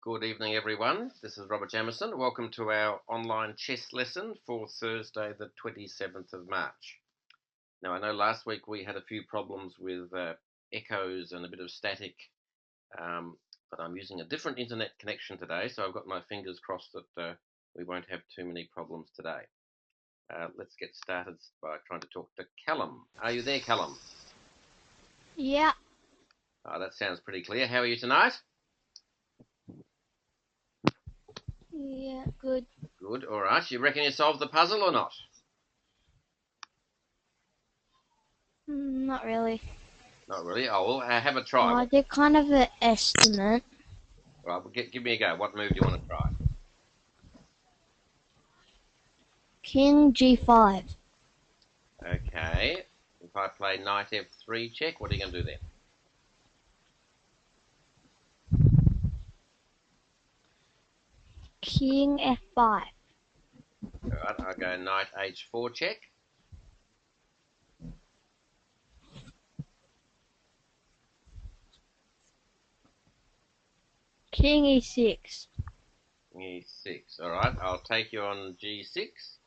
Good evening, everyone. This is Robert Jamieson. Welcome to our online chess lesson for Thursday, the 27th of March. Now, I know last week we had a few problems with echoes and a bit of static, but I'm using a different internet connection today, so I've got my fingers crossed that we won't have too many problems today. Let's get started by trying to talk to Callum. Are you there, Callum? Yeah. That sounds pretty clear. How are you tonight? Yeah, good. Good, all right. You reckon you solved the puzzle or not? Not really. Not really. Oh, well, have a try. I did kind of an estimate. Right, well, give me a go. What move do you want to try? King G5. Okay. If I play knight F3 check, what are you going to do then? King F5. All right, I'll go knight H4 check. King E6. E6. All right, I'll take you on G6.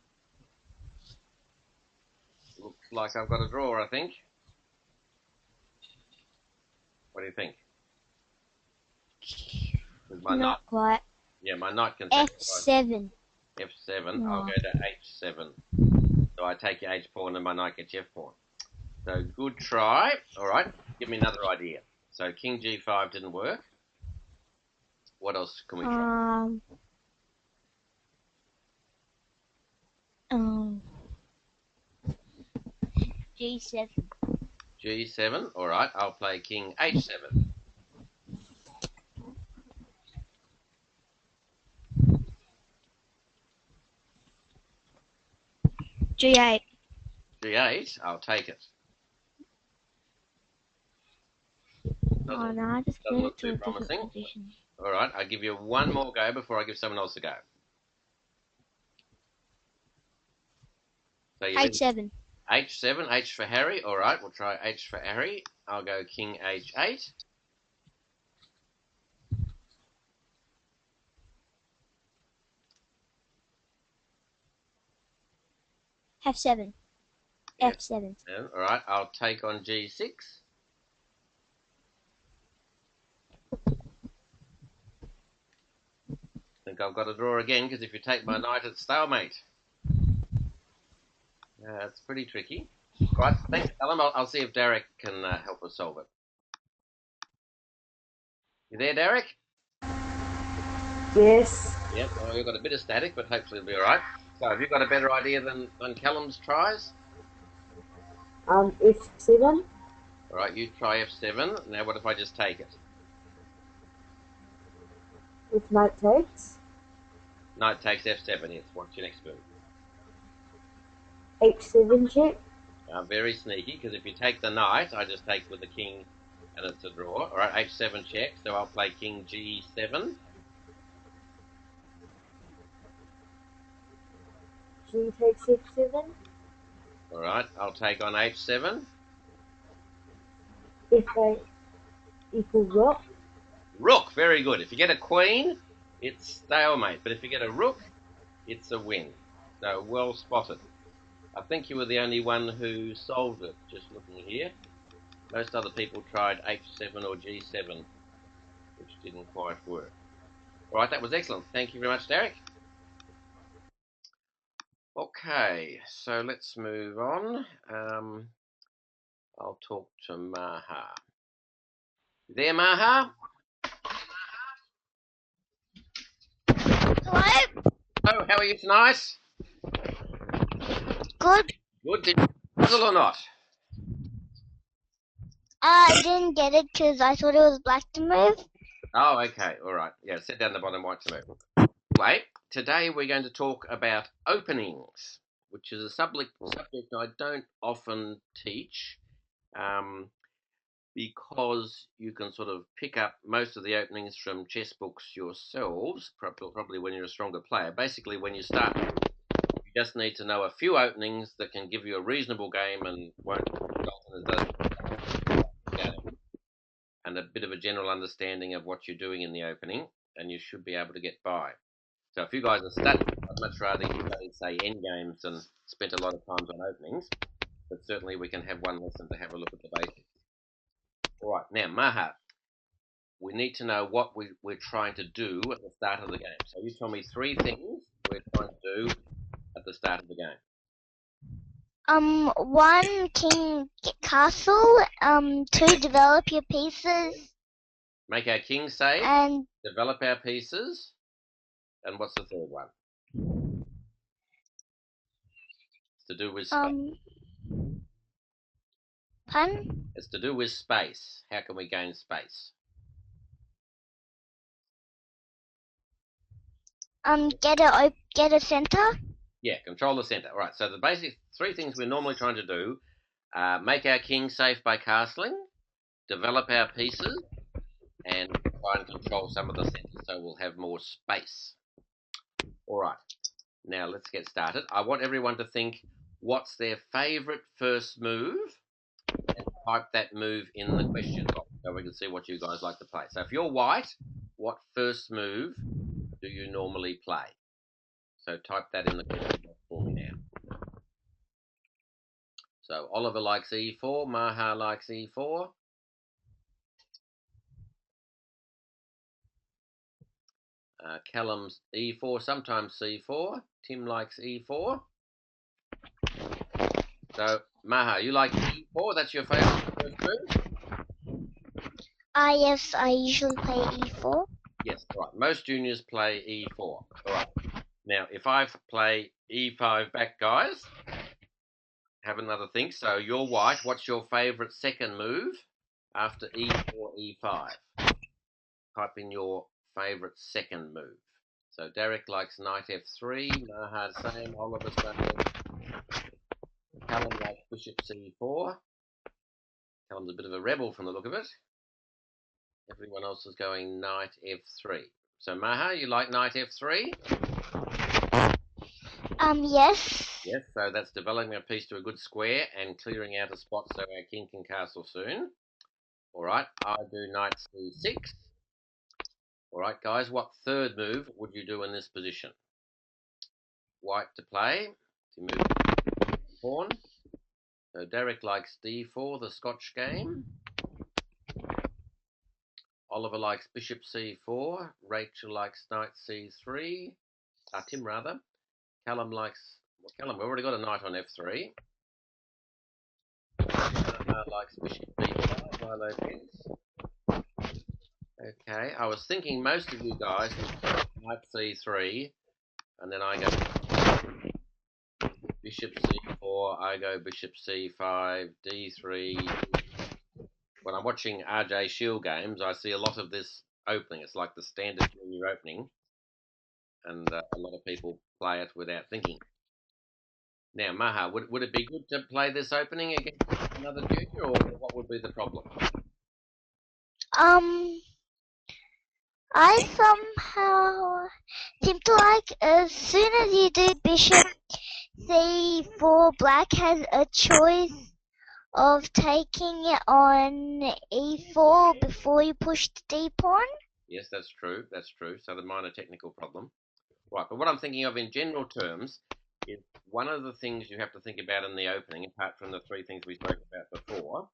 Looks like I've got a draw, I think. What do you think? My Not knight, quite. yeah, my knight can sacrifice F7. F7. No. I'll go to H7. So I take your H pawn and my knight gets your F pawn. So good try. All right, give me another idea. So King G5 didn't work. What else can we try? G7. G7. All right, I'll play King H7. G8. G8. I'll take it. Oh no, I just Doesn't get look it to too a different promising. position. All right, I'll give you one more go before I give someone else a go. So H7. H7, H for Harry. All right, we'll try H for Harry. I'll go King H8. F7. Yes. F7. All right, I'll take on G6. I think I've got to draw again because if you take my knight, it's stalemate. It's pretty tricky. Right, thanks, Callum. I'll see if Derek can help us solve it. You there, Derek? Yes. Yep. Oh, you've got a bit of static, but hopefully it'll be all right. So, have you got a better idea than Callum's tries? F7. All right, you try F7. Now, what if I just take it? If knight takes. Knight takes F7. Yes. What's your next move? H7 check. Very sneaky, because if you take the knight, I just take with the king, and it's a draw. All right, H7 check. So I'll play King G7. G takes F7. All right, I'll take on H7. F8 equals rook. Rook, very good. If you get a queen, it's stalemate. But if you get a rook, it's a win. So well spotted. I think you were the only one who solved it, just looking here. Most other people tried H7 or G7, which didn't quite work. All right, that was excellent. Thank you very much, Derek. Okay, so let's move on. I'll talk to Maha. You there, Maha? Hello? Oh, how are you tonight? Good. Good. Did you puzzle or not? I didn't get it because I thought it was black to move. Oh, okay. All right. Yeah, set down the bottom, white to move. Anyway, today we're going to talk about openings, which is a subject I don't often teach because you can sort of pick up most of the openings from chess books yourselves, probably when you're a stronger player. Basically, when you start, you just need to know a few openings that can give you a reasonable game and won't result in a game, and a bit of a general understanding of what you're doing in the opening. and you should be able to get by. So if you guys are stuck, I'd much rather you guys say endgames than spent a lot of time on openings, but certainly we can have one lesson to have a look at the basics. All right, now Maha, we need to know what we're trying to do at the start of the game. So you tell me 3 things we're trying to do at the start of the game. 1, king castle. 2, develop your pieces. Make our king safe, And develop our pieces, and what's the third one? It's to do with space. Pardon? It's to do with space. How can we gain space? Get a center. Yeah, control the center. All right, so the basic 3 things we're normally trying to do: make our king safe by castling, develop our pieces, and try and control some of the centers so we'll have more space. All right, now let's get started. I want everyone to think what's their favorite first move and type that move in the question box so we can see what you guys like to play. So if you're white, what first move do you normally play? So type that in the question box for me now. So Oliver likes e4, Maha likes e4. Callum's e4, sometimes c4. Tim likes e4. So Maha, you like e4? That's your favourite first move? Yes, I usually play e4. Yes, right. Most juniors play e4. All right. Now, if I play e5 back, guys, have another think. So you're white. What's your favourite second move after e4, e5? Type in your favourite second move. So Derek likes knight f3. Maha same. Oliver same. Callum likes bishop c4. Callum's a bit of a rebel from the look of it. Everyone else is going knight f3. So Maha, you like knight f3? Yes. Yes, so that's developing a piece to a good square and clearing out a spot so our king can castle soon. All right, I do knight c6. All right, guys, what third move would you do in this position? White to play, to move the pawn. So Derek likes d4, the Scotch game. Oliver likes bishop c4. Rachel likes knight c3. Tim rather. Callum likes... Well, Callum, we've already got a knight on f3. Likes bishop b5 by Lopez. Okay, I was thinking most of you guys would go knight c3, and then I go bishop c4, I go bishop c5, d3. When I'm watching RJ Shield games, I see a lot of this opening. It's like the standard junior opening, and a lot of people play it without thinking. Now, Maha, would it be good to play this opening against another junior, or what would be the problem? I somehow seem to like as soon as you do bishop c4, black has a choice of taking it on e4 before you push the d pawn. Yes, that's true. That's true. So the minor technical problem. Right, but what I'm thinking of in general terms is one of the things you have to think about in the opening, apart from the 3 things we spoke about before,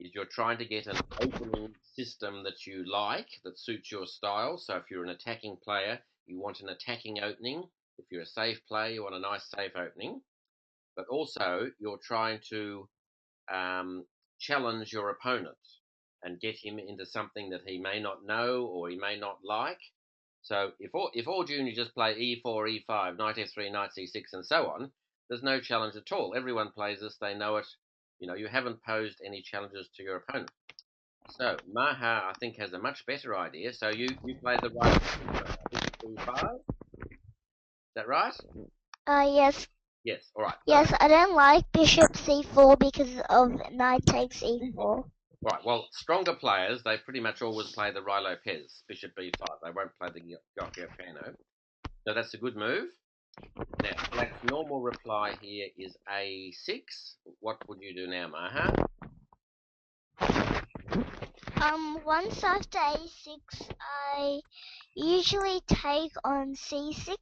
is you're trying to get an opening system that you like, that suits your style. So if you're an attacking player, you want an attacking opening. If you're a safe player, you want a nice safe opening. But also, you're trying to challenge your opponent and get him into something that he may not know or he may not like. So if all juniors just play e4, e5, knight f3, knight c6, and so on, there's no challenge at all. Everyone plays this, they know it. You know, you haven't posed any challenges to your opponent. So Maha, I think, has a much better idea. So you play the right e5. Is that right? Yes. Yes. All right. Yes, I don't like bishop c4 because of knight takes e4. Right. Well, stronger players, they pretty much always play the Rye Lopez, bishop b5. They won't play the Giacomo. So that's a good move. Now, Black's normal reply here is a6. What would you do now, Maha? Once after a6, I usually take on c6,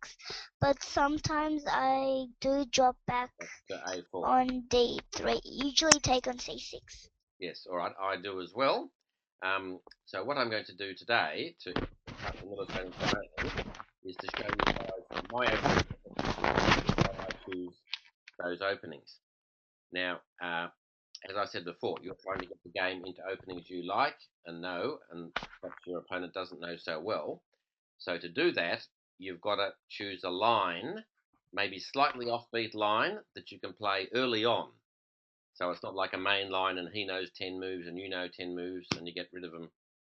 but sometimes I do drop back To A4. on d3. Usually take on c6. Yes, all right, I do as well. So what I'm going to do today to illustrate is to show you guys my opening, how I choose those openings. Now, as I said before, you're trying to get the game into openings you like and know, and perhaps your opponent doesn't know so well. So to do that, you've got to choose a line, maybe slightly offbeat line that you can play early on. So it's not like a main line and he knows 10 moves and you know 10 moves and you get rid of them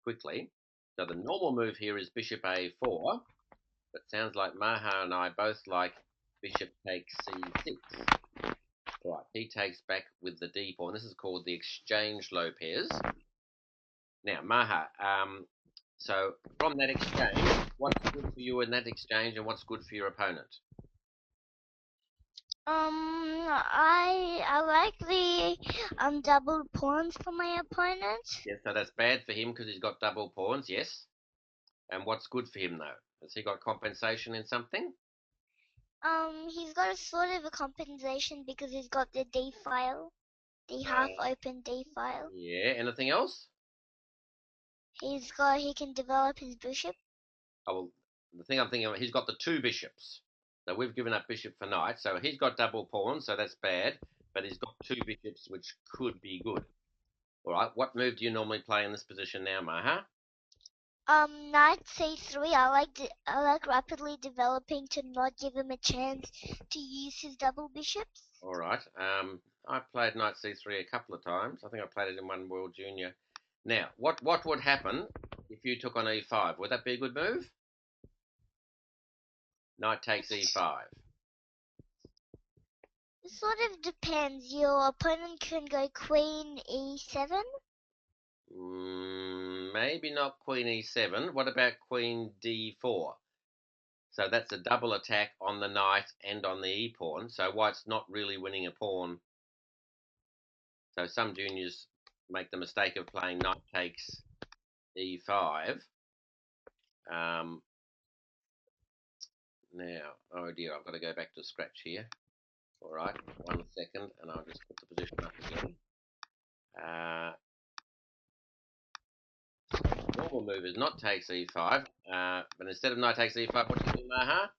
quickly. So the normal move here is bishop a4, but sounds like Maha and I both like bishop takes c6. Right, he takes back with the d pawn. This is called the exchange Lopez. Now, Maha, so from that exchange, what's good for you in that exchange and what's good for your opponent? I like the double pawns for my opponent. Yes, so that's bad for him because he's got double pawns, yes. And what's good for him though? Has he got compensation in something? He's got a sort of a compensation because he's got the D file, the half open D file. Yeah, anything else? He can develop his bishop. Oh, well, the thing I'm thinking of, he's got the two bishops. So we've given up bishop for knight, so he's got double pawns, so that's bad. But he's got two bishops, which could be good. All right, what move do you normally play in this position now, Maha? Knight c3. I like rapidly developing to not give him a chance to use his double bishops. All right. I played knight c3 a couple of times. I think I played it in one World Junior. Now, what would happen if you took on e5? Would that be a good move? Knight takes e5. It sort of depends. Your opponent can go queen e7. Maybe not queen e7. What about queen d4? So that's a double attack on the knight and on the e-pawn. So white's not really winning a pawn. So some juniors make the mistake of playing knight takes e5. Now, oh dear, I've got to go back to scratch here. All right, 1 second, and I'll just put the position up again. Normal move is not takes e5, but instead of knight takes e5, what do you do, Maha?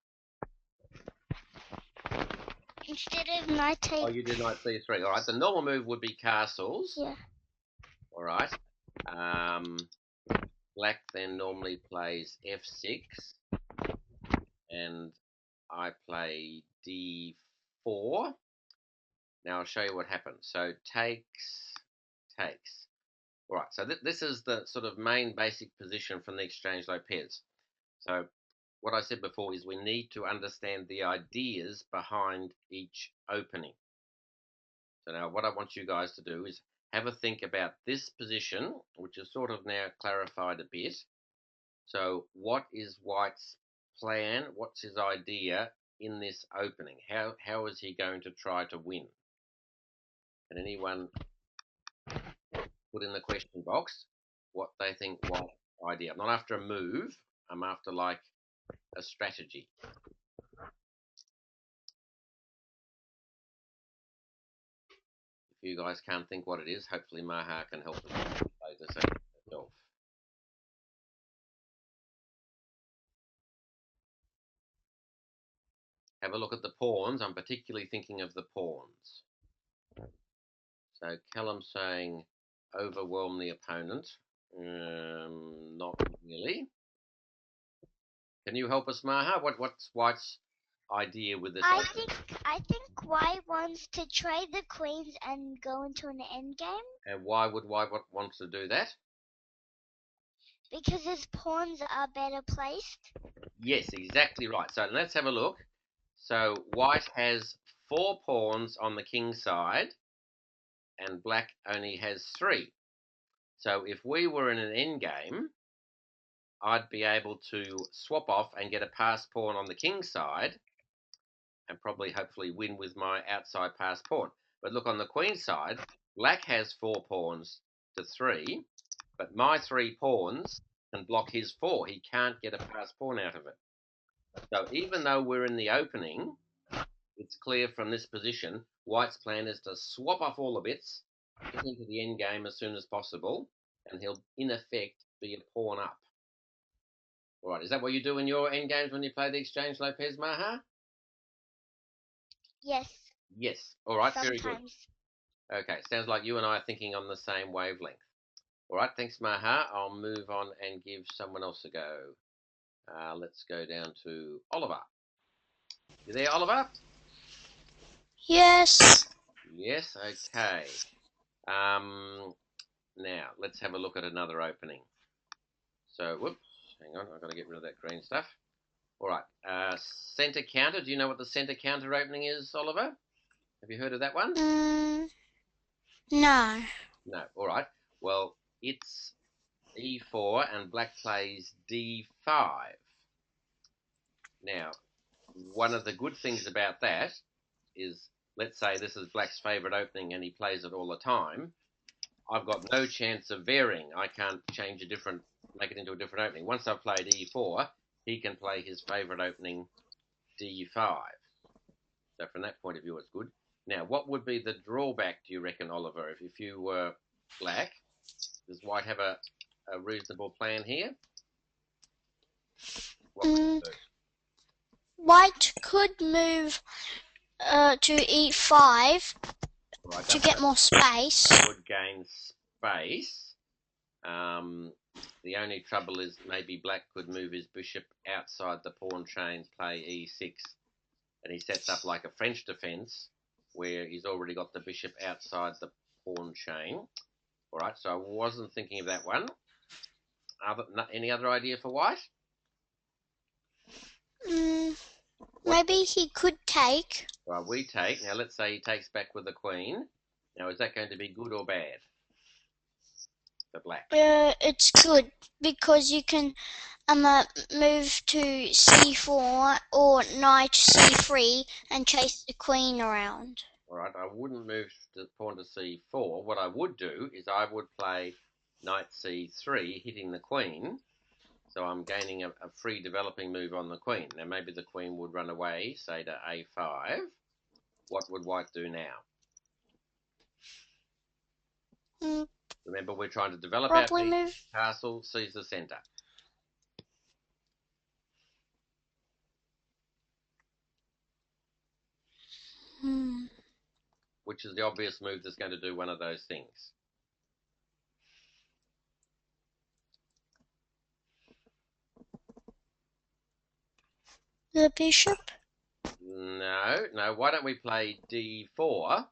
Instead of knight takes... Oh, you do knight c3. All right, the normal move would be castles. Yeah. All right. Black then normally plays f6, and I play d4. Now I'll show you what happens. So takes. All right, so this is the sort of main basic position from the exchange Lopez. So what I said before is we need to understand the ideas behind each opening. So now what I want you guys to do is have a think about this position, which is sort of now clarified a bit. So what is White's plan? What's his idea in this opening? How is he going to try to win? Can anyone put in the question box what they think White's idea? I'm not after a move. I'm after like a strategy. If you guys can't think what it is, hopefully Maha can help us play this out herself. Have a look at the pawns. I'm particularly thinking of the pawns. So Callum's saying overwhelm the opponent. Not really. Can you help us, Maha? What's White's idea with this? I think White wants to trade the queens and go into an endgame. And why would White want to do that? Because his pawns are better placed. Yes, exactly right. So let's have a look. So White has 4 pawns on the king side, and Black only has 3. So if we were in an endgame, I'd be able to swap off and get a passed pawn on the king side, and probably hopefully win with my outside passed pawn. But look, on the queen side, Black has 4 pawns to 3, But my 3 pawns can block his 4. He can't get a passed pawn out of it. So even though we're in the opening, it's clear from this position, White's plan is to swap off all the bits, get into the end game as soon as possible, and he'll, in effect, be a pawn up. All right, is that what you do in your end games when you play the exchange, Lopez Maha? Yes. Yes. All right, very good. Sometimes. Okay, sounds like you and I are thinking on the same wavelength. All right, thanks, Maha. I'll move on and give someone else a go. Let's go down to Oliver. You there, Oliver? Yes. Yes, okay. Now, let's have a look at another opening. So, whoops, hang on, I've got to get rid of that green stuff. All right, centre counter. Do you know what the centre counter opening is, Oliver? Have you heard of that one? No. No. All right. Well, it's e4 and black plays d5. Now, one of the good things about that is, let's say this is black's favourite opening and he plays it all the time. I've got no chance of varying. I can't change make it into a different opening. Once I've played e4, he can play his favourite opening d5. So from that point of view, it's good. Now, what would be the drawback, do you reckon, Oliver, if you were black? Does White have a reasonable plan here? What would you do? White could move to e5 Right, to get more space. would gain space. The only trouble is maybe black could move his bishop outside the pawn chain, play e6, and he sets up like a French defence where he's already got the bishop outside the pawn chain. All right, so I wasn't thinking of that one. Any other idea for White? Maybe he could take. Right, we take. Now, let's say he takes back with the queen. Now, is that going to be good or bad for black? It's good because you can move to c4 or knight c3 and chase the queen around. All right, I wouldn't move the pawn to c4. What I would do is I would play knight c3, hitting the queen. So I'm gaining a free developing move on the queen. Now, maybe the queen would run away, say to a5. What would White do now? Remember, we're trying to develop our castle, seize the centre. Which is the obvious move that's going to do one of those things. The bishop? No. Why don't we play d4?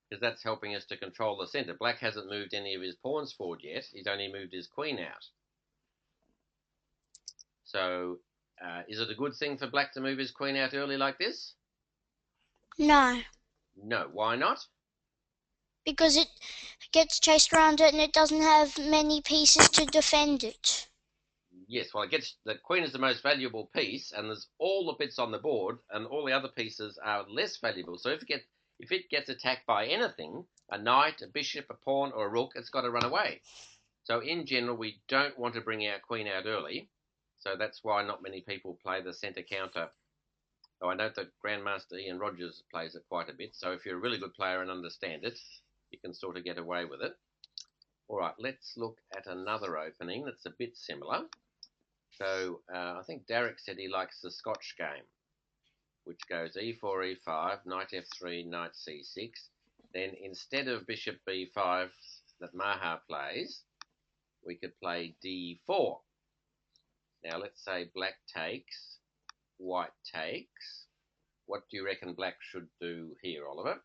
Because that's helping us to control the centre. Black hasn't moved any of his pawns forward yet. He's only moved his queen out. So, is it a good thing for black to move his queen out early like this? No. No. Why not? Because it gets chased around it and it doesn't have many pieces to defend it. Yes, well, the queen is the most valuable piece, and there's all the bits on the board, and all the other pieces are less valuable. So if it gets attacked by anything, a knight, a bishop, a pawn, or a rook, it's got to run away. So in general, we don't want to bring our queen out early. So that's why not many people play the centre counter. Oh, I know that Grandmaster Ian Rogers plays it quite a bit. So if you're a really good player and understand it, you can sort of get away with it. All right, let's look at another opening that's a bit similar. So I think Derek said he likes the Scotch game, which goes e4, e5, knight f3, knight c6. Then instead of bishop b5 that Maha plays, we could play d4. Now let's say black takes, white takes. What do you reckon black should do here, Oliver?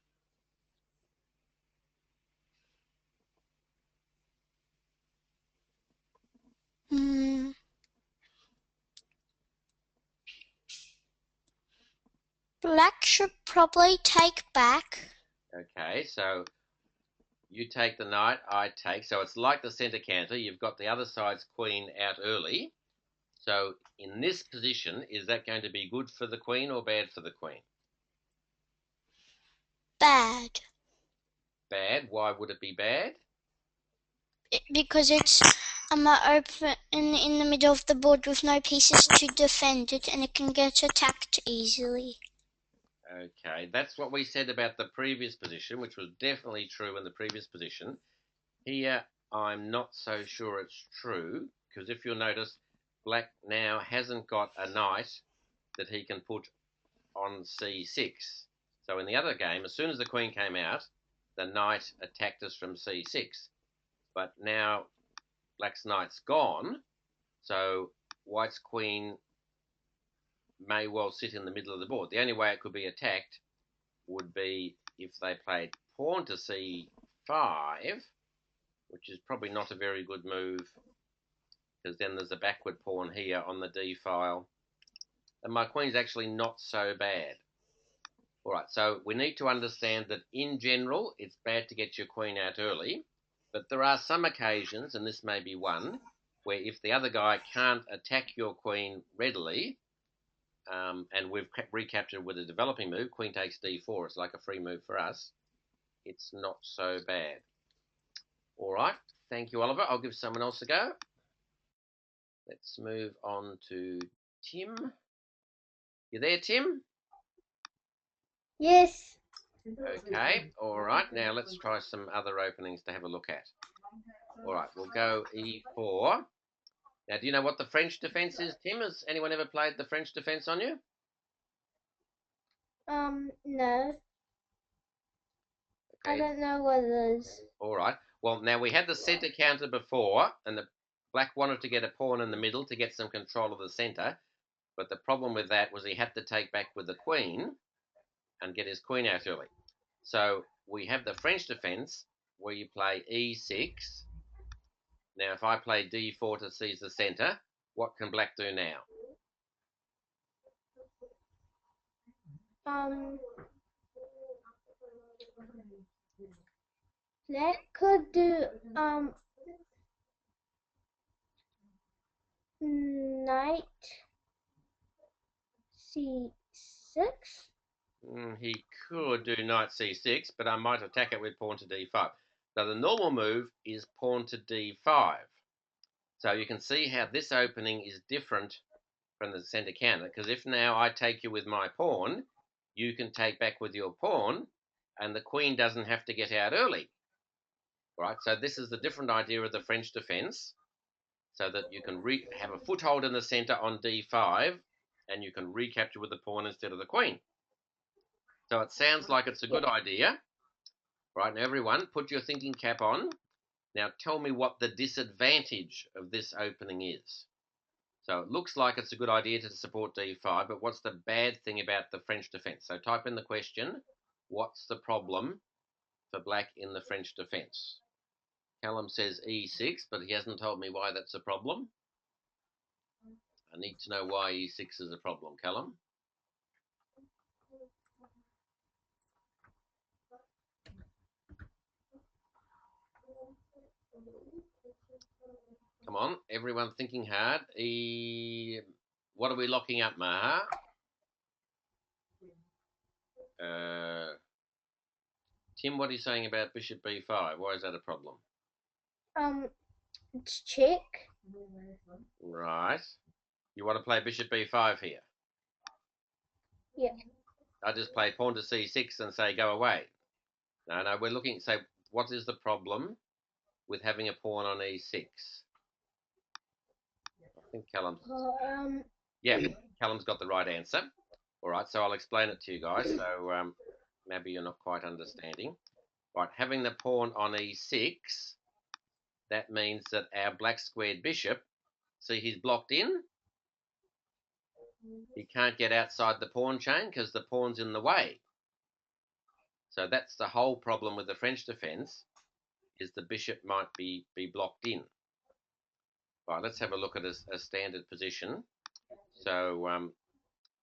Black should probably take back. Okay, so you take the knight, I take. So it's like the centre counter. You've got the other side's queen out early. So in this position, is that going to be good for the queen or bad for the queen? Bad. Bad. Why would it be bad? because it's open in the middle of the board with no pieces to defend it, and it can get attacked easily. Okay, that's what we said about the previous position, which was definitely true in the previous position. Here, I'm not so sure it's true, because if you'll notice, black now hasn't got a knight that he can put on c6. So in the other game, as soon as the queen came out, the knight attacked us from c6. But now black's knight's gone, so white's queen may well sit in the middle of the board. The only way it could be attacked would be if they played pawn to c5, which is probably not a very good move, because then there's a backward pawn here on the d file, and my queen's actually not so bad. All right, so we need to understand that in general, it's bad to get your queen out early, but there are some occasions, and this may be one, where if the other guy can't attack your queen readily, and we've recaptured with a developing move, queen takes d4, it's like a free move for us, it's not so bad. All right, thank you, Oliver. I'll give someone else a go. Let's move on to Tim. You there, Tim? Yes. Okay, all right. Now let's try some other openings to have a look at. All right, we'll go e4. Now, do you know what the French defense is, Tim? Has anyone ever played the French defense on you? No. I Okay. don't know what it is. All right. Well, now we had the centre counter before, and the black wanted to get a pawn in the middle to get some control of the centre, but the problem with that was he had to take back with the queen and get his queen out early. So we have the French defense where you play e6. Now, if I play d4 to seize the centre, what can black do now? Black could do knight c6. He could do knight c6, but I might attack it with pawn to d5. So the normal move is pawn to d5. So you can see how this opening is different from the centre counter, because if now I take you with my pawn, you can take back with your pawn, and the queen doesn't have to get out early. Right, so this is the different idea of the French defense, so that you can have a foothold in the centre on d5, and you can recapture with the pawn instead of the queen. So it sounds like it's a good idea. Right, now everyone, put your thinking cap on. Now tell me what the disadvantage of this opening is. So it looks like it's a good idea to support d5, but what's the bad thing about the French defense? So type in the question, what's the problem for black in the French defense? Callum says e6, but he hasn't told me why that's a problem. I need to know why e6 is a problem, Callum. Come on, everyone thinking hard. What are we locking up, Maha? Tim, what are you saying about bishop b5? Why is that a problem? It's check. Right. You want to play bishop b5 here? Yeah. I just play pawn to c6 and say go away. No, we're looking, say, what is the problem with having a pawn on e6? I think Callum's... yeah, Callum's got the right answer. All right, so I'll explain it to you guys. So maybe you're not quite understanding. Right, having the pawn on e6, that means that our black squared bishop, see he's blocked in. He can't get outside the pawn chain because the pawn's in the way. So that's the whole problem with the French defense, is the bishop might be blocked in. Right, let's have a look at a standard position. So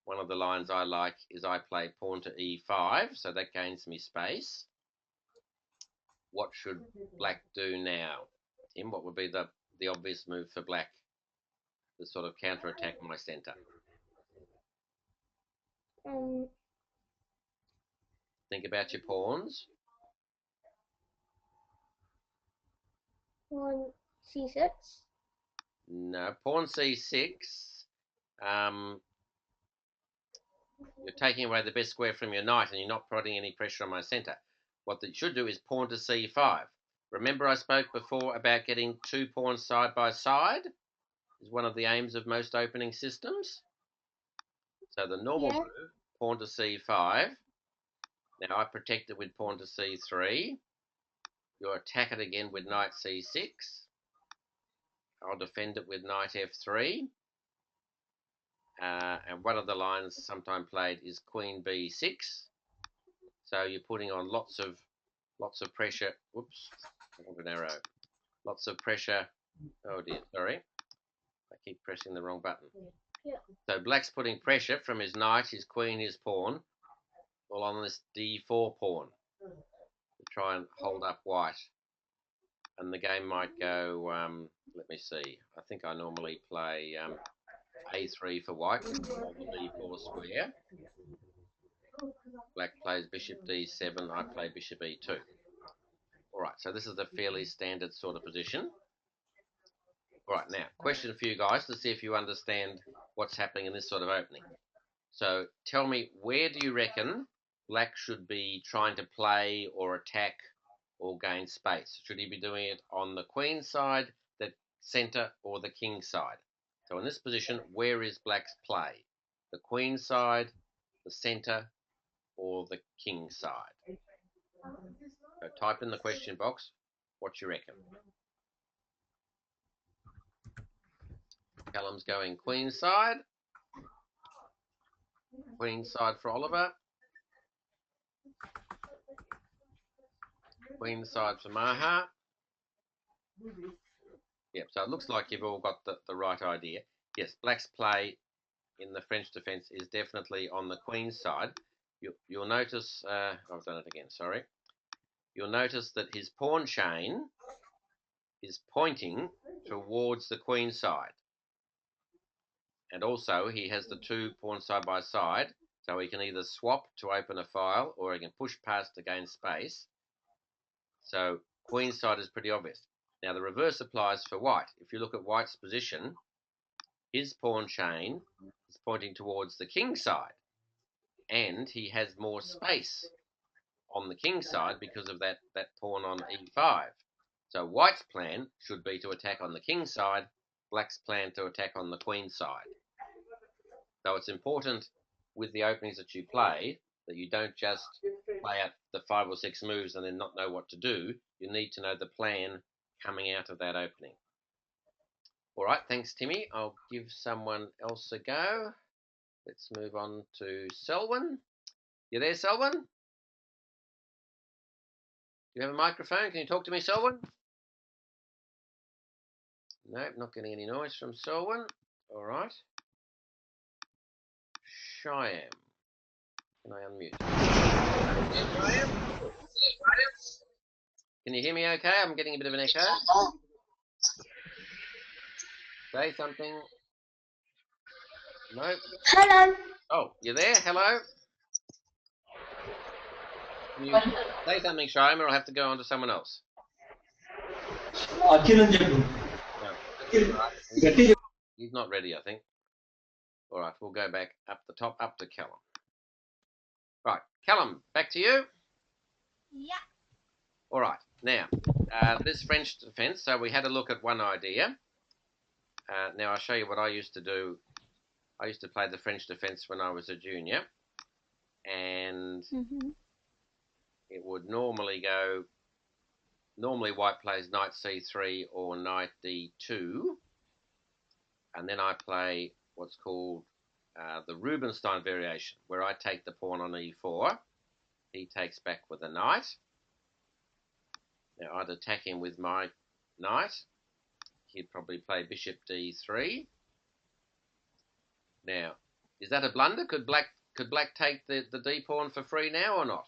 one of the lines I like is I play pawn to e5, so that gains me space. What should black do now? Tim, what would be the obvious move for black to sort of counterattack my centre? Think about your pawns. Pawn c6. No, pawn c6. You're taking away the best square from your knight and you're not putting any pressure on my centre. What you should do is pawn to c5. Remember I spoke before about getting 2 pawns side by side? Is one of the aims of most opening systems. So the normal move, pawn to c5. Now I protect it with pawn to c3. You attack it again with knight c6. I'll defend it with knight f3. And one of the lines sometimes played is queen b6. So you're putting on lots of pressure. Whoops, I want an arrow. Lots of pressure. Oh dear, sorry. I keep pressing the wrong button. So black's putting pressure from his knight, his queen, his pawn, all on this d4 pawn to try and hold up white. And the game might go, let me see, I think I normally play a3 for white, on the d4 square. Black plays bishop d7, I play bishop e2. Alright, so this is a fairly standard sort of position. Alright, now, question for you guys to see if you understand what's happening in this sort of opening. So tell me, where do you reckon black should be trying to play or attack or gain space? Should he be doing it on the queen side, the centre, or the king side? So in this position, where is black's play? The queen side, the centre, or the king side? So type in the question box what you reckon. Callum's going queen side. Queen side for Oliver. Queen side for Maha. Yep, so it looks like you've all got the right idea. Yes, black's play in the French defence is definitely on the queen side. You'll notice, I've done it again, sorry. You'll notice that his pawn chain is pointing towards the queen side. And also he has the 2 pawns side by side, so he can either swap to open a file or he can push past to gain space. So queen side is pretty obvious. Now the reverse applies for white. If you look at white's position, his pawn chain is pointing towards the king side, and he has more space on the king side because of that pawn on e5. So white's plan should be to attack on the king side, black's plan to attack on the queen side. So it's important with the openings that you play that you don't just play out the 5 or 6 moves and then not know what to do. You need to know the plan coming out of that opening. All right, thanks, Timmy. I'll give someone else a go. Let's move on to Selwyn. You there, Selwyn? Do you have a microphone? Can you talk to me, Selwyn? Nope, not getting any noise from Selwyn. All right. Cheyenne. Can I unmute? Can you hear me okay? I'm getting a bit of an echo. Say something. No. Hello. Oh, you there? Hello? Can you say something, Cheyenne, or I'll have to go on to someone else? No. He's not ready, I think. All right, we'll go back up the top, up to Callum. Right, Callum, back to you. Yeah. All right, now, this French defence, so we had a look at one idea. Now I'll show you what I used to do. I used to play the French defence when I was a junior, and it would normally go, white plays knight c3 or knight d2, and then I play what's called the Rubinstein variation, where I take the pawn on e4, he takes back with a knight. Now I'd attack him with my knight. He'd probably play bishop d3. Now, is that a blunder? Could black take the d pawn for free now or not?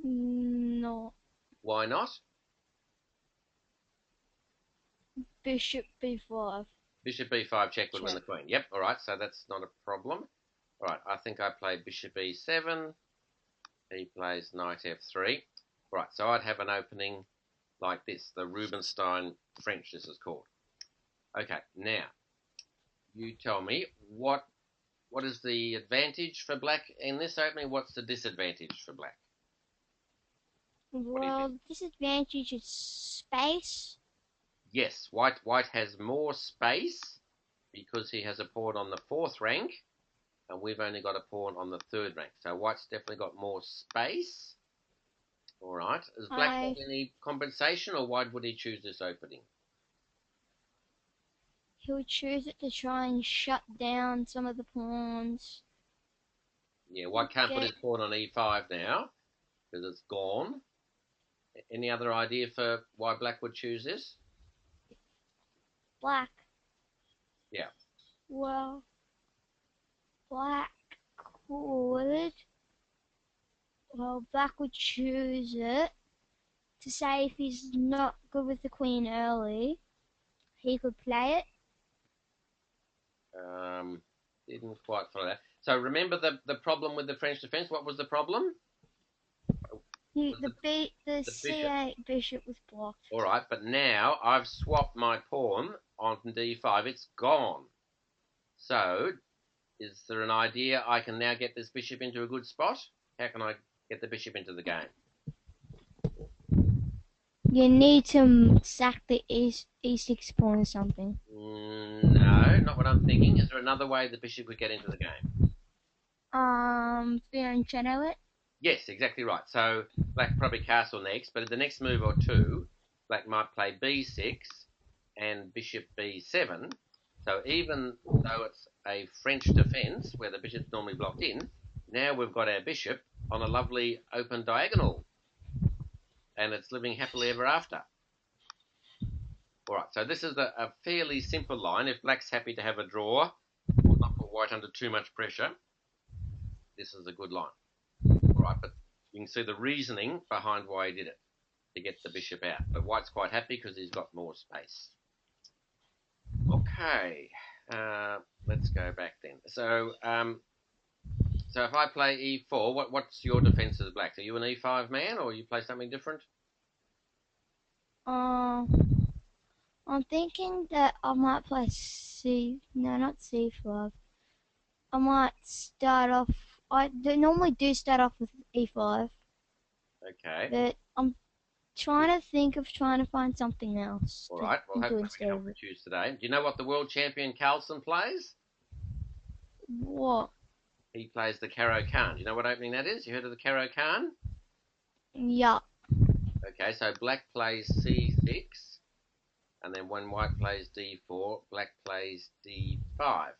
No. Why not? Bishop b5. Bishop b5 check would win the queen. Yep, all right, so that's not a problem. All right, I think I play bishop e7. He plays knight f3. Right, so I'd have an opening like this, the Rubinstein French, this is called. Okay, now, you tell me, what is the advantage for black in this opening? What's the disadvantage for black? Well, disadvantage is space. Yes, white has more space because he has a pawn on the 4th rank, and we've only got a pawn on the 3rd rank. So white's definitely got more space. All right. Does black have any compensation, or why would he choose this opening? He would choose it to try and shut down some of the pawns. Yeah, white can't put his pawn on e5 now because it's gone. Any other idea for why black would choose this? Black. Yeah. Well, black could. Well, black would choose it to say if he's not good with the queen early, he could play it. Didn't quite follow that. So remember the problem with the French defence? What was the problem? The c8 bishop was blocked. All right, but now I've swapped my pawn on d5. It's gone. So is there an idea I can now get this bishop into a good spot? How can I get the bishop into the game? You need to sack the e6 pawn or something. No, not what I'm thinking. Is there another way the bishop could get into the game? Fianchetto it? Yes, exactly right. So black probably castle next, but at the next move or two, black might play b6 and bishop b7. So even though it's a French defence where the bishop's normally blocked in, now we've got our bishop on a lovely open diagonal, and it's living happily ever after. All right, so this is a fairly simple line. If black's happy to have a draw, or not put white under too much pressure, this is a good line. All right, but you can see the reasoning behind why he did it, to get the bishop out. But white's quite happy because he's got more space. Okay, let's go back then. So, so if I play e4, what's your defence as black? Are you an e5 man, or you play something different? I'm thinking that I might play not c5. I might start off. I normally do start off with e5. Okay. But I'm trying to find something else. All right. Well, hopefully we can help you choose today. Do you know what the world champion Carlsen plays? What? He plays the Caro-Kann. Do you know what opening that is? You heard of the Caro-Kann? Yeah. Okay, so black plays c6, and then when white plays d4, black plays d5.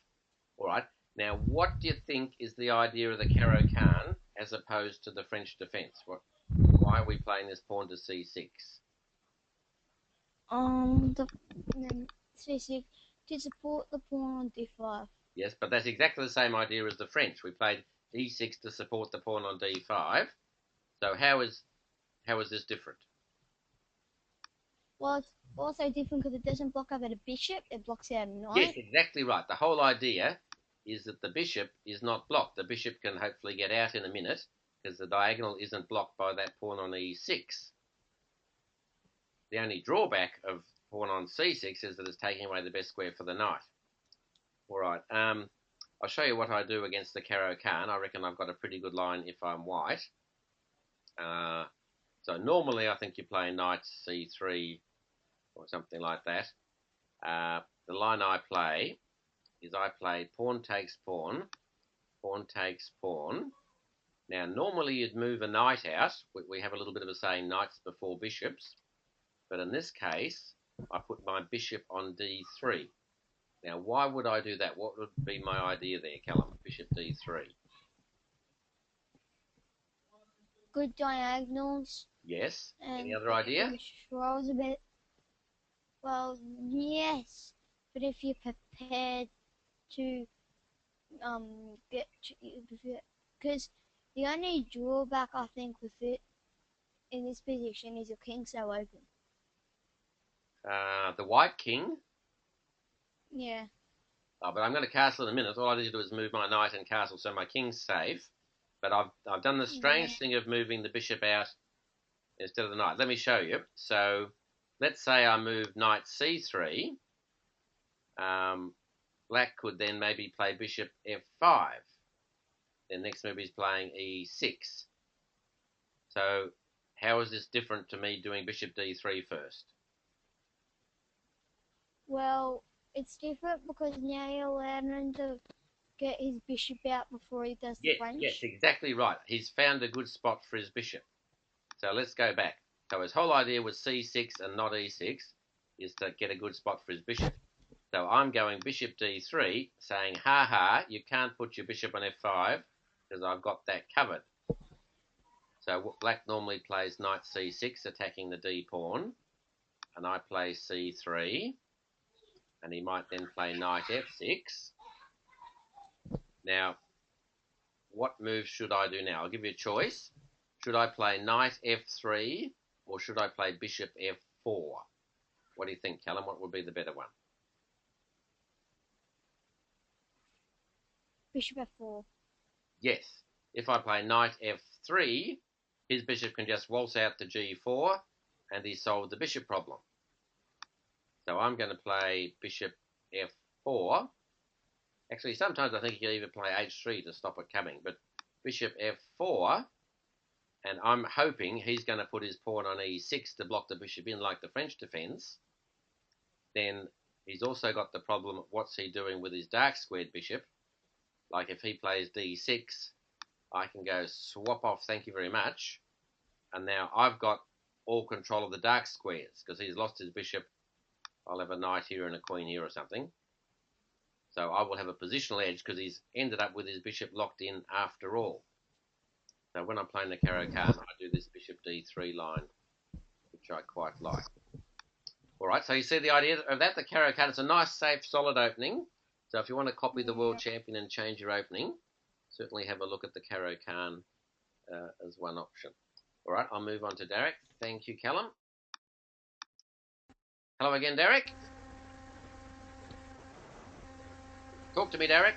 All right. Now, what do you think is the idea of the Caro-Kann as opposed to the French defence? Why are we playing this pawn to c6? C6 to support the pawn on d5. Yes, but that's exactly the same idea as the French. We played e6 to support the pawn on d5. So how is this different? Well, it's also different because it doesn't block out a bishop; it blocks out a knight. Yes, exactly right. The whole idea is that the bishop is not blocked. The bishop can hopefully get out in a minute because the diagonal isn't blocked by that pawn on e6. The only drawback of pawn on c6 is that it's taking away the best square for the knight. All right. I'll show you what I do against the Caro-Kann. I reckon I've got a pretty good line if I'm white. So normally I think you play knight c3 or something like that. The line I play is I play pawn takes pawn, pawn takes pawn. Now normally you'd move a knight out. We have a little bit of a saying knights before bishops. But in this case, I put my bishop on d3. Now, why would I do that? What would be my idea there, Callum? Bishop d3. Good diagonals. Yes. Any other idea? Controls a bit. Well, yes, but if you're prepared to because the only drawback I think with it in this position is your king's so open. The white king. Yeah. Oh, but I'm going to castle in a minute. All I need to do is move my knight and castle, so my king's safe. But I've done the strange thing of moving the bishop out instead of the knight. Let me show you. So let's say I move knight c3. Black could then maybe play bishop f5. Then next move he's playing e6. So how is this different to me doing bishop d3 first? Well, it's different because now you're learning to get his bishop out before he does the French. Yes, exactly right. He's found a good spot for his bishop. So let's go back. So his whole idea was c6 and not e6 is to get a good spot for his bishop. So I'm going bishop d3, saying, ha ha, you can't put your bishop on f5 because I've got that covered. So black normally plays knight c6, attacking the d pawn, and I play c3, and he might then play knight f6. Now, what move should I do now? I'll give you a choice. Should I play knight f3 or should I play bishop f4? What do you think, Callum? What would be the better one? Bishop f4. Yes. If I play knight f3, his bishop can just waltz out to g4 and he's solved the bishop problem. So I'm going to play bishop f4. Actually, sometimes I think you can even play h3 to stop it coming, but bishop f4, and I'm hoping he's going to put his pawn on e6 to block the bishop in like the French defence. Then he's also got the problem, what's he doing with his dark squared bishop? Like if he plays d6, I can go swap off, thank you very much, and now I've got all control of the dark squares because he's lost his bishop. I'll have a knight here and a queen here or something. So I will have a positional edge because he's ended up with his bishop locked in after all. So when I'm playing the Caro-Kann, I do this bishop d3 line, which I quite like. All right, so you see the idea of that, the Caro-Kann. It's a nice, safe, solid opening. So if you want to copy the world champion and change your opening, certainly have a look at the Caro-Kann as one option. All right, I'll move on to Derek. Thank you, Callum. Hello again, Derek. Talk to me, Derek.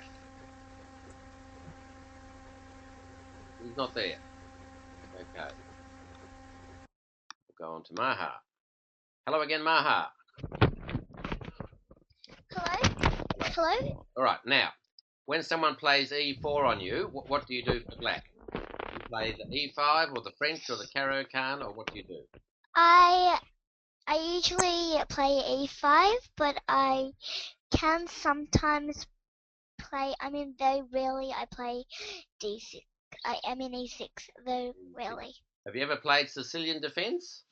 He's not there. Okay. We'll go on to Maha. Hello again, Maha. Hello? All right, now, when someone plays e4 on you, what do you do for black? You play the e5 or the French or the Caro-Kann, or what do you do? I usually play e5, but I can sometimes play, very rarely I play d6. e6, though rarely. Have you ever played Sicilian defence?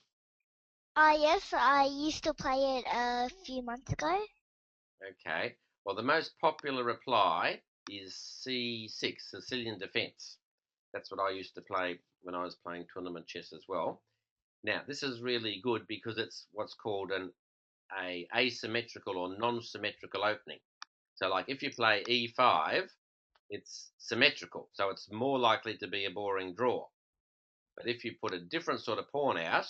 Yes, I used to play it a few months ago. Okay. Well, the most popular reply is c6, Sicilian defence. That's what I used to play when I was playing tournament chess as well. Now, this is really good because it's what's called an asymmetrical or non-symmetrical opening. So, like if you play e5, it's symmetrical, so it's more likely to be a boring draw. But if you put a different sort of pawn out,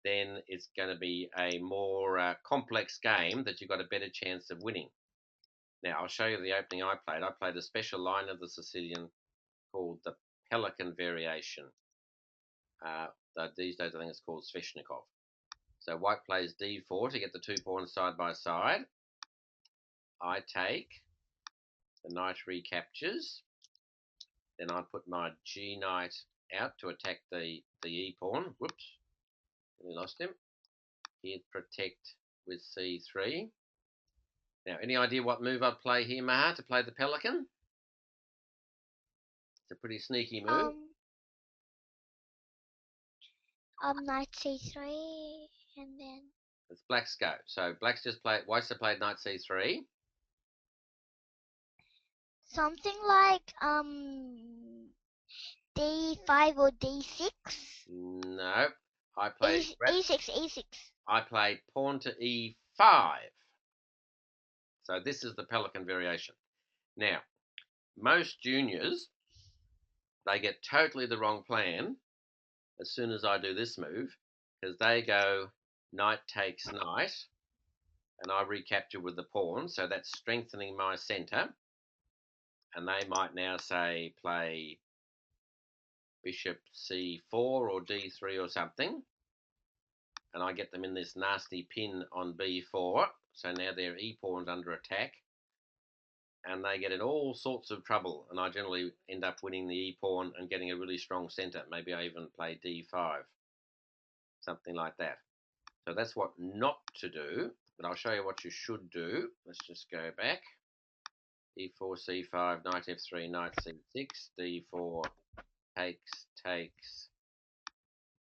then it's going to be a more complex game that you've got a better chance of winning. Now, I'll show you the opening I played. I played a special line of the Sicilian called the Pelican variation. These days, I think it's called Sveshnikov. So white plays d4 to get the two pawns side by side. I take, the knight recaptures. Then I put my g knight out to attack the e pawn. Whoops, we lost him. He'd protect with c3. Now, any idea what move I'd play here, Maha, to play the Pelican? It's a pretty sneaky move. Knight c3, and then It's black's go. So black's just played. White's just played knight c3. something like d5 or d6. No, I played e6. I played pawn to e5. So this is the Pelican variation. Now, most juniors, they get totally the wrong plan as soon as I do this move, because they go knight takes knight, and I recapture with the pawn, so that's strengthening my centre. And they might now say play bishop c4 or d3 or something, and I get them in this nasty pin on b4, so now their e-pawn's under attack, and they get in all sorts of trouble, and I generally end up winning the e-pawn and getting a really strong centre. Maybe I even play d5, something like that. So that's what not to do, but I'll show you what you should do. Let's just go back. d4, c5, knight f3, knight c6, d4, takes,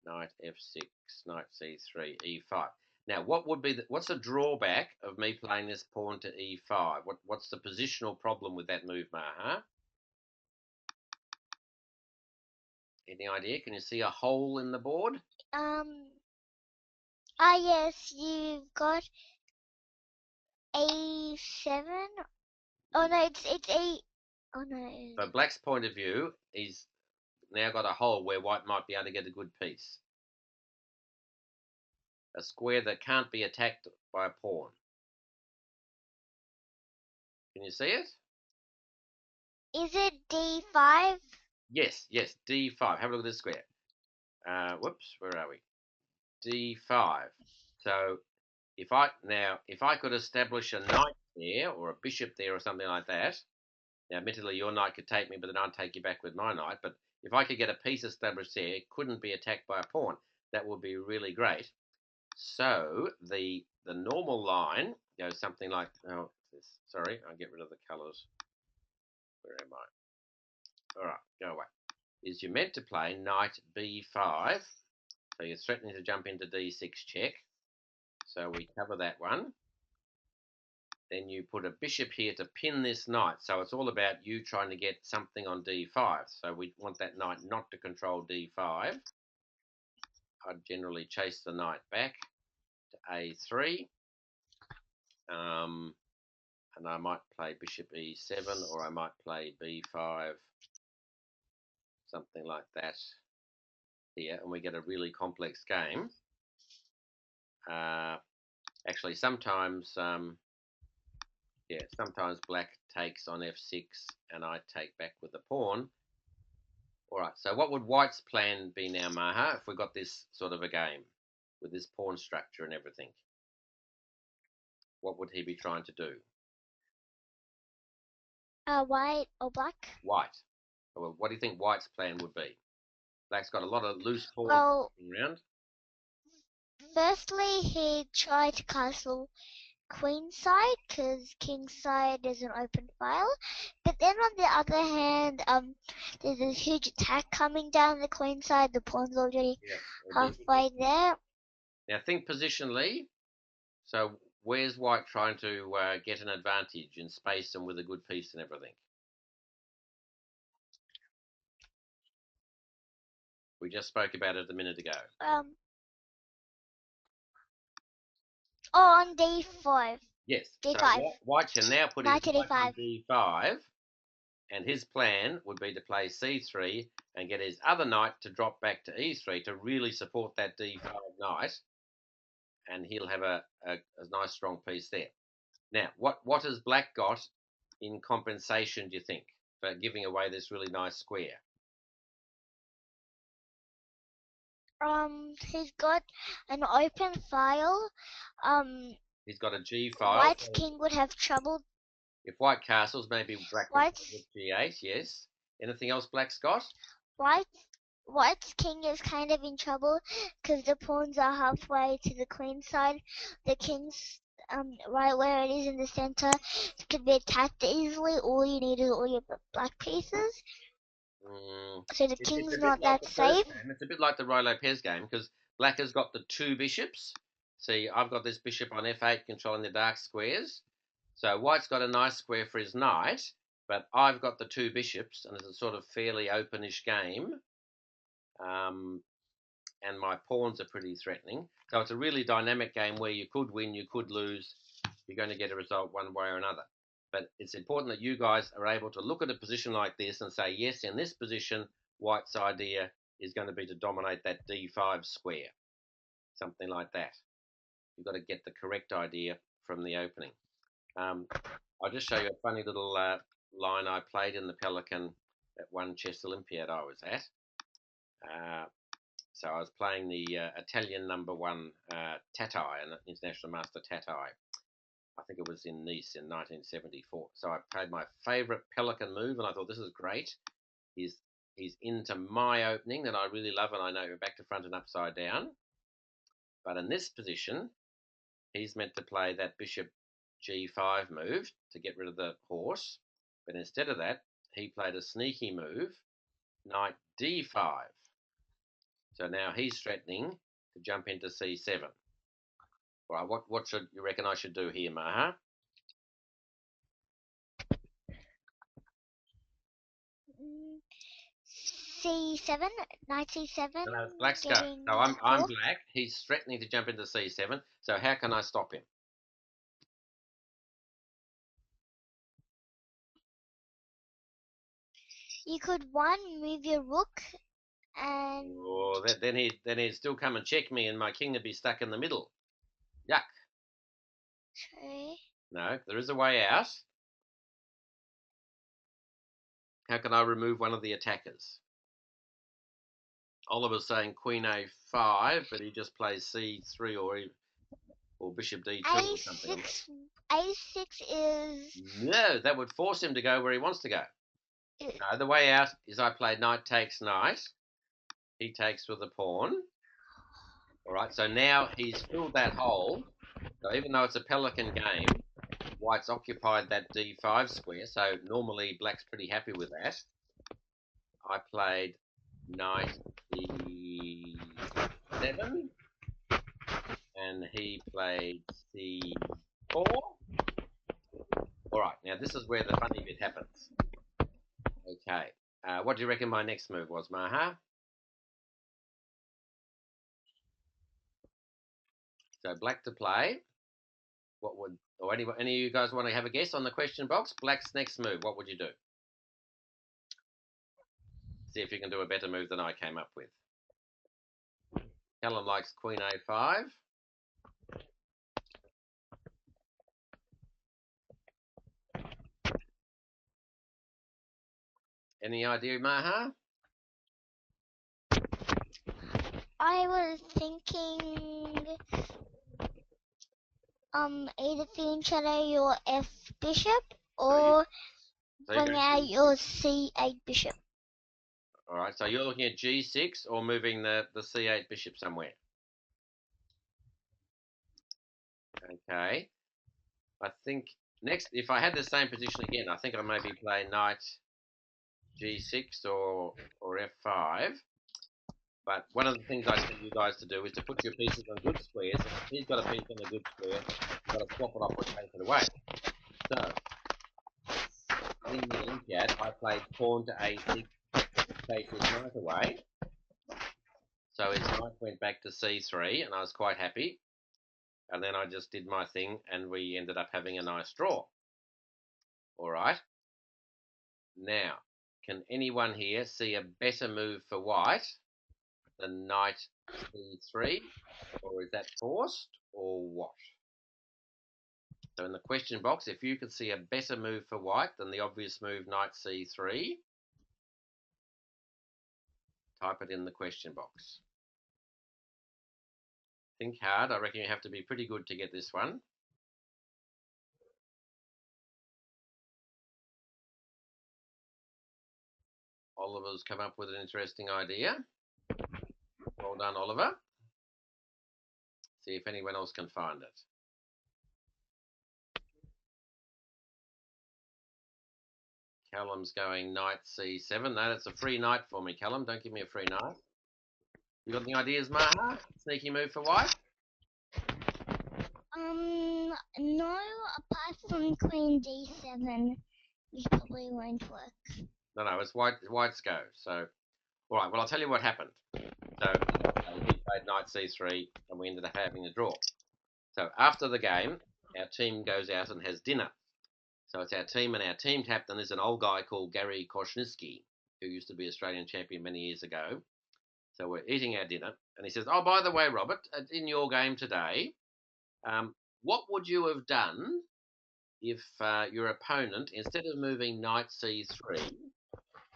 knight f6, knight c3, e5. Now, what's the drawback of me playing this pawn to e5? What's the positional problem with that move, Maha? Any idea? Can you see a hole in the board? Yes, you've got A7. Oh no, it's A. Oh no. So black's point of view is now got a hole where white might be able to get a good piece. A square that can't be attacked by a pawn. Can you see it? Is it D5? Yes, d5. Have a look at this square. Whoops, where are we? d5. So if I could establish a knight there or a bishop there or something like that, now admittedly your knight could take me, but then I'd take you back with my knight. But if I could get a piece established there, it couldn't be attacked by a pawn. That would be really great. So the normal line goes something like, oh, sorry, I'll get rid of the colours. Where am I? All right, go away. Is you're meant to play knight b5. So you're threatening to jump into d6 check. So we cover that one. Then you put a bishop here to pin this knight. So it's all about you trying to get something on d5. So we want that knight not to control d5. I'd generally chase the knight back to a3. And I might play bishop e7, or I might play b5, something like that here, and we get a really complex game. Actually, sometimes black takes on f6 and I take back with the pawn. All right, so what would white's plan be now, Maha, if we got this sort of a game with this pawn structure and everything? What would he be trying to do? White or black? White. Well, what do you think white's plan would be? Black's got a lot of loose pawns around. Firstly, he tried to castle queen side because king side is an open file. But then on the other hand, there's a huge attack coming down the queen side. The pawn's already halfway there. Now think positionally. So where's white trying to get an advantage in space and with a good piece and everything? We just spoke about it a minute ago. On d5. Yes. d5. So white can now put his knight on d5, and his plan would be to play c3 and get his other knight to drop back to e3 to really support that d5 knight, and he'll have a nice strong piece there. Now, what has black got in compensation, do you think, for giving away this really nice square? He's got an open file. He's got a g file. White's king would have trouble. If white castles, maybe black with g8, yes. Anything else black's got? White's king is kind of in trouble because the pawns are halfway to the queen side. The king's right where it is in the center. It could be attacked easily. All you need is all your black pieces. So the king's not that safe. It's a bit like the Roy Lopez game because black has got the two bishops. See, I've got this bishop on f8 controlling the dark squares. So white's got a nice square for his knight, but I've got the two bishops, and it's a sort of fairly openish game. And my pawns are pretty threatening. So it's a really dynamic game where you could win, you could lose. You're going to get a result one way or another. But it's important that you guys are able to look at a position like this and say, yes, in this position, white's idea is going to be to dominate that d5 square. Something like that. You've got to get the correct idea from the opening. I'll just show you a funny little line I played in the Pelican at one chess Olympiad I was at. So I was playing the Italian #1 Tatai, an international master Tatai. I think it was in Nice in 1974. So I played my favourite Pelican move, and I thought, this is great. He's into my opening that I really love, and I know back to front and upside down. But in this position, he's meant to play that bishop g5 move to get rid of the horse. But instead of that, he played a sneaky move, knight d5. So now he's threatening to jump into c7. All right, what should you reckon I should do here, Maha? C7, knight C7. No, it's black's go. So I'm black. He's threatening to jump into c7. So how can I stop him? You could move your rook, and then he'd still come and check me, and my king would be stuck in the middle. Yuck. okay. No, there is a way out. How can I remove one of the attackers? Oliver's saying queen a5, but he just plays c3 or bishop d2 or something. A6 is... No, that would force him to go where he wants to go. No, the way out is I play knight takes knight. He takes with a pawn. All right, so now he's filled that hole. So even though it's a Pelican game, white's occupied that d5 square, so normally black's pretty happy with that. I played knight e7, and he played c4. All right, now this is where the funny bit happens. Okay, what do you reckon my next move was, Maha? So black to play. What would, or any of you guys want to have a guess on the question box? Black's next move, what would you do? See if you can do a better move than I came up with. Callum likes queen a5. Any idea, Maha? I was thinking either fiend shadow your F bishop or bring out your C8 bishop. All right, so you're looking at g6 or moving the c8 bishop somewhere. Okay. I think next, if I had the same position again, I think I maybe play knight g6 or f5. But one of the things I tell you guys to do is to put your pieces on good squares. And if he's got a piece on a good square, you've got to swap it off or take it away. So, in the Olympiad, I played pawn to a6, take his knight away. So his knight went back to c3, and I was quite happy. And then I just did my thing, and we ended up having a nice draw. All right. Now, can anyone here see a better move for white than knight c3, or is that forced, or what? So in the question box, if you can see a better move for white than the obvious move knight c3, type it in the question box. Think hard. I reckon you have to be pretty good to get this one. Oliver's come up with an interesting idea. Well done, Oliver. See if anyone else can find it. Callum's going knight c7. No, that's a free knight for me, Callum. Don't give me a free knight. You got any ideas, Maha? Sneaky move for white? No, apart from queen d7, which probably won't work. No, it's white's go. So, all right, well, I'll tell you what happened. So, he played knight c3, and we ended up having a draw. So, after the game, our team goes out and has dinner. So, it's our team, and our team captain is an old guy called Gary Koscinski, who used to be Australian champion many years ago. So, we're eating our dinner, and he says, oh, by the way, Robert, in your game today, what would you have done if your opponent, instead of moving knight c3,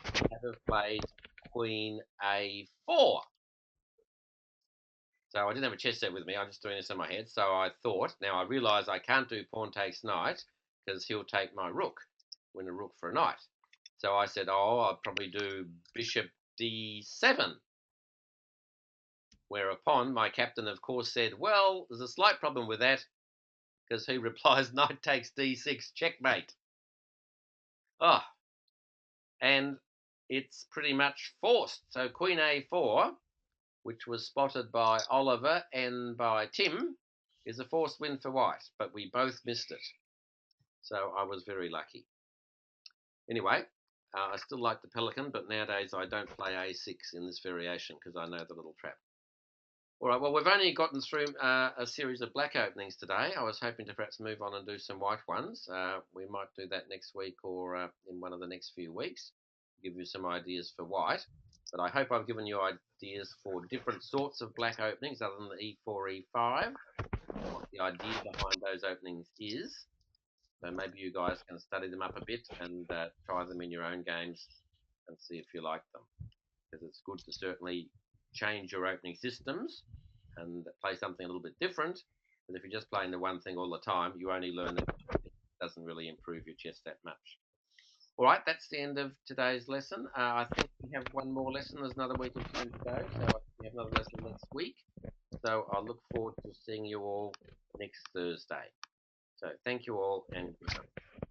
had have played Queen A4. So I didn't have a chess set with me. I'm just doing this in my head. So I thought, now I realise I can't do pawn takes knight because he'll take my rook, win a rook for a knight. So I said, I'll probably do bishop d7. Whereupon my captain, of course, said, well, there's a slight problem with that because he replies, knight takes d6, checkmate. Oh, and it's pretty much forced. So queen a4, which was spotted by Oliver and by Tim, is a forced win for white, but we both missed it. So I was very lucky. Anyway, I still like the pelican, but nowadays I don't play a6 in this variation because I know the little trap. All right, well, we've only gotten through a series of black openings today. I was hoping to perhaps move on and do some white ones. We might do that next week or in one of the next few weeks, give you some ideas for white. But I hope I've given you ideas for different sorts of black openings other than the e4, e5, what the idea behind those openings is. So maybe you guys can study them up a bit and try them in your own games and see if you like them. Because it's good to certainly change your opening systems and play something a little bit different. But if you're just playing the one thing all the time, you only learn that it doesn't really improve your chess that much. All right, that's the end of today's lesson. I think we have one more lesson. There's another week or two to go, so we have another lesson next week. So I look forward to seeing you all next Thursday. So thank you all and good night.